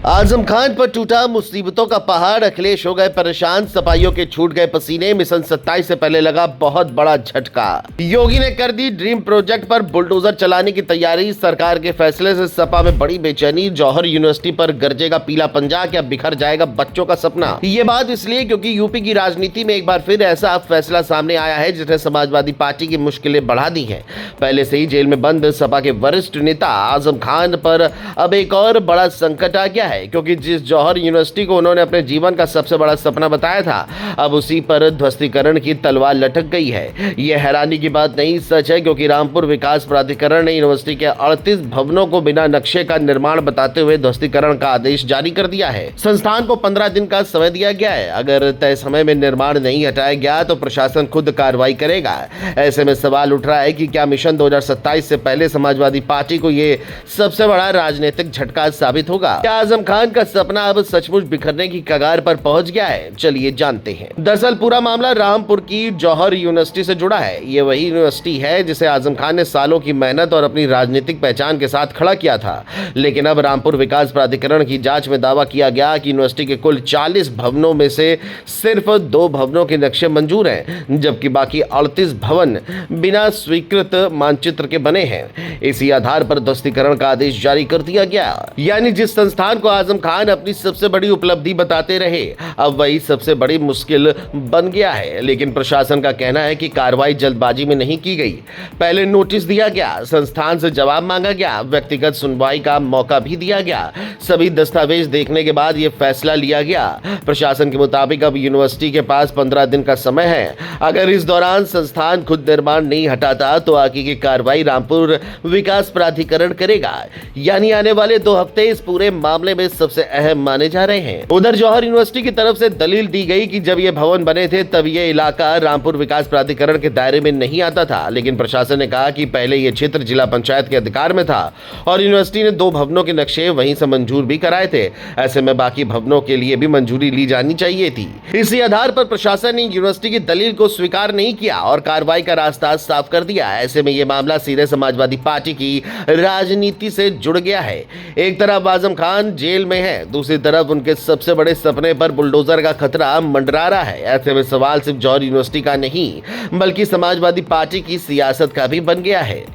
आजम खान पर टूटा मुसीबतों का पहाड़, अखिलेश हो गए परेशान, सपाइयों के छूट गए पसीने, मिशन 27 से पहले लगा बहुत बड़ा झटका। योगी ने कर दी ड्रीम प्रोजेक्ट पर बुलडोजर चलाने की तैयारी, सरकार के फैसले से सपा में बड़ी बेचैनी, जौहर यूनिवर्सिटी पर गरजेगा पीला पंजा, क्या बिखर जाएगा बच्चों का सपना। ये बात इसलिए क्योंकि यूपी की राजनीति में एक बार फिर ऐसा फैसला सामने आया है जिसने समाजवादी पार्टी की मुश्किलें बढ़ा दी है। पहले से ही जेल में बंद सपा के वरिष्ठ नेता आजम खान पर अब एक और बड़ा संकट आ गया है, क्योंकि जिस जौहर यूनिवर्सिटी को उन्होंने अपने जीवन का सबसे बड़ा सपना बताया था, अब उसी पर ध्वस्तीकरण की तलवार लटक गई है। यह हैरानी की बात नहीं, सच है, क्योंकि रामपुर विकास प्राधिकरण ने यूनिवर्सिटी के 38 भवनों को बिना नक्शे का निर्माण बताते हुए ध्वस्तीकरण का आदेश जारी कर दिया है। संस्थान को 15 दिन का समय दिया गया है। अगर तय समय में निर्माण नहीं हटाया गया तो प्रशासन खुद कार्रवाई करेगा। ऐसे में सवाल उठ रहा है कि क्या मिशन 2027 से पहले समाजवादी पार्टी को ये सबसे बड़ा राजनीतिक झटका साबित होगा? क्या आजम खान का सपना अब सचमुच बिखरने की कगार पर पहुंच गया है? चलिए जानते हैं। दरअसल पूरा मामला रामपुर की जौहर यूनिवर्सिटी से जुड़ा है। ये वही यूनिवर्सिटी है जिसे आजम खान ने सालों की मेहनत और अपनी राजनीतिक पहचान के साथ खड़ा किया था। लेकिन अब रामपुर विकास प्राधिकरण की जांच में दावा किया गया कि यूनिवर्सिटी के कुल 40 भवनों में से सिर्फ 2 भवनों के नक्शे मंजूर हैं, जबकि बाकी 38 भवन बिना स्वीकृत मानचित्र के बने हैं। इसी आधार पर ध्वस्तीकरण का आदेश जारी कर दिया गया। यानी जिस संस्थान को आजम खान अपनी सबसे बड़ी उपलब्धि बताते रहे, अब वही सबसे बड़ी मुश्किल बन गया है। लेकिन प्रशासन का कहना है कि कार्रवाई जल्दबाजी में नहीं की गई। पहले नोटिस दिया गया, संस्थान से जवाब मांगा गया, व्यक्तिगत सुनवाई का मौका भी दिया गया। सभी दस्तावेज देखने के बाद यह फैसला लिया गया। प्रशासन के मुताबिक अब यूनिवर्सिटी के पास 15 दिन का समय है। अगर इस दौरान संस्थान खुद निर्माण नहीं हटाता तो आगे की कार्रवाई रामपुर विकास प्राधिकरण करेगा। यानी आने वाले 2 हफ्ते इस पूरे मामले में सबसे अहम माने जा रहे हैं। उधर जौहर यूनिवर्सिटी की तरफ से दलील दी गई कि जब ये भवन बने थे तब ये इलाका रामपुर विकास प्राधिकरण के दायरे में नहीं आता था। लेकिन प्रशासन ने कहा कि पहले ये क्षेत्र जिला पंचायत के अधिकार में था और यूनिवर्सिटी ने 2 भवनों के नक्शे वहीं से मंजूर भी कराए थे। ऐसे में बाकी भवनों के लिए भी मंजूरी ली जानी चाहिए थी। इसी आधार पर प्रशासन ने यूनिवर्सिटी की दलील को स्वीकार नहीं किया और कार्रवाई का रास्ता साफ कर दिया। ऐसे में ये मामला सीधे समाजवादी पार्टी की राजनीति से जुड़ गया है। एक तरफ आजम खान जेल में है, दूसरी तरफ उनके सबसे बड़े सपने पर बुलडोजर का खतरा मंडरा रहा है। ऐसे में सवाल सिर्फ जौहर यूनिवर्सिटी का नहीं बल्कि समाजवादी पार्टी की सियासत का भी बन गया है।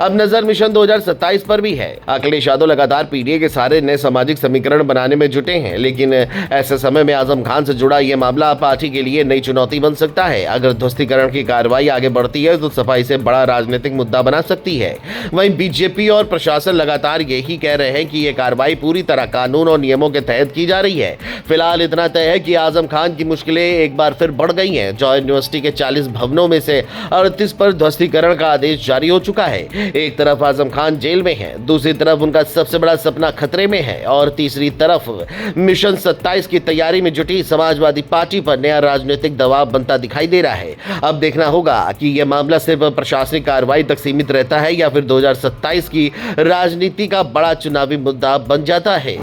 अब नजर मिशन 2027 पर भी है। अखिलेश यादव लगातार पीडीए के सारे नए सामाजिक समीकरण बनाने में जुटे हैं, लेकिन ऐसे समय में आजम खान से जुड़ा यह मामला पार्टी के लिए नई चुनौती बन सकता है। अगर ध्वस्तीकरण की कार्रवाई आगे बढ़ती है तो सपा इसे बड़ा राजनीतिक मुद्दा बना सकती है। वहीं बीजेपी और प्रशासन लगातार यही कह रहे हैं कि यह कार्रवाई पूरी तरह कानून और नियमों के तहत की जा रही है। फिलहाल इतना तय है कि आजम खान की मुश्किलें एक बार फिर बढ़ गई हैं। जौहर यूनिवर्सिटी के 40 भवनों में से 38 पर ध्वस्तीकरण का आदेश जारी हो चुका है। एक तरफ आजम खान जेल में है, दूसरी तरफ उनका सबसे बड़ा सपना खतरे में है और तीसरी तरफ मिशन 27 की तैयारी में जुटी समाजवादी पार्टी पर नया राजनीतिक दबाव बनता दिखाई दे रहा है। अब देखना होगा कि यह मामला सिर्फ प्रशासनिक कार्रवाई तक सीमित रहता है या फिर 2027 की राजनीति का बड़ा चुनावी मुद्दा बन जाता है।